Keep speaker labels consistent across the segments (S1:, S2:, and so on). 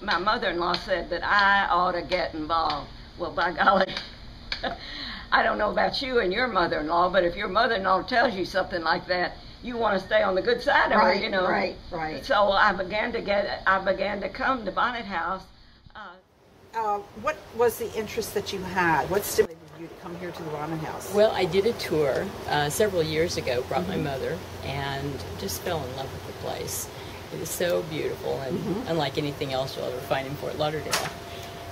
S1: my mother-in-law said that I ought to get involved. Well, by golly, I don't know about you and your mother-in-law, but if your mother-in-law tells you something like that, you want to stay on the good side of her, you know.
S2: Right.
S1: So I began to come to Bonnet House.
S2: What was the interest that you had? What stimulated you to come here to the Bonnet House?
S3: Well, I did a tour several years ago, brought my mother, and just fell in love with the place. It is so beautiful and unlike anything else you'll ever find in Fort Lauderdale.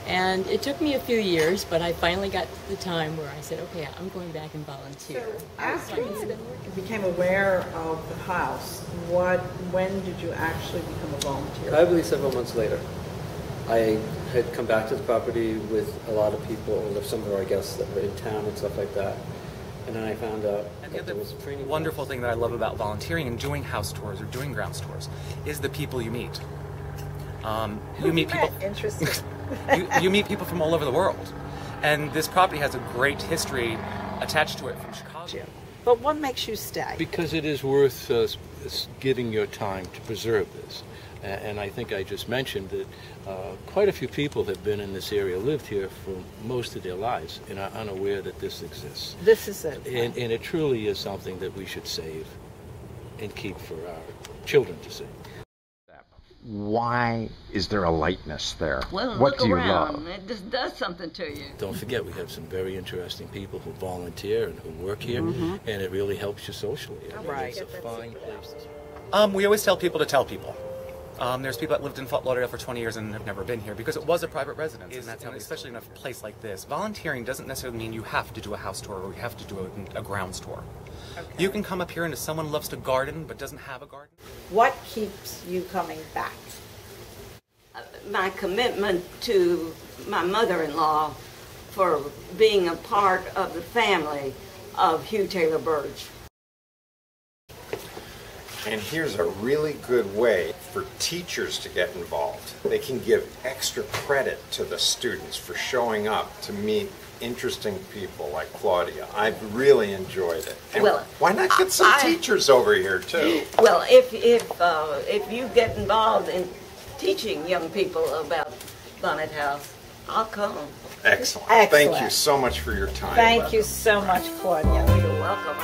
S3: And it took me a few years, but I finally got to the time where I said, okay, I'm going back and volunteer.
S2: So after you became aware of the house, when did you actually become a volunteer?
S4: I believe several months later. I had come back to the property with a lot of people, or some of our guests that were in town and stuff like that. And then I found out that there was training.
S5: Wonderful thing that I love about volunteering and doing house tours or doing grounds tours is the people you meet. You meet people.
S2: Interesting.
S5: you meet people from all over the world, and this property has a great history attached to it from Chicago.
S2: But what makes you stay?
S6: Because it is worth giving your time to preserve this. And I think I just mentioned that quite a few people have been in this area, lived here for most of their lives, and are unaware that this exists.
S2: This is it.
S6: And it truly is something that we should save and keep for our children to see.
S7: Why is there a lightness there?
S1: Well,
S7: what
S1: look
S7: do you
S1: around.
S7: love?
S1: It just does something to you.
S6: Don't forget, we have some very interesting people who volunteer and who work here, and it really helps you socially. I mean,
S2: Right.
S6: It's a fine place.
S5: We always tell people to tell people. There's people that lived in Fort Lauderdale for 20 years and have never been here because it was a private residence, and that's how, especially in a place like this. Volunteering doesn't necessarily mean you have to do a house tour or you have to do a grounds tour. Okay. You can come up here, and if someone loves to garden but doesn't have a garden.
S2: What keeps you coming back?
S1: My commitment to my mother-in-law for being a part of the family of Hugh Taylor Burge.
S8: And here's a really good way for teachers to get involved. They can give extra credit to the students for showing up to meet interesting people like Claudia. I've really enjoyed it. And
S1: well,
S8: why not get some teachers over here too?
S1: Well, if you get involved in teaching young people about Bonnet House, I'll come.
S8: Excellent.
S2: Excellent.
S8: Thank you so much for your time.
S2: Thank you so much, Claudia.
S1: You're welcome.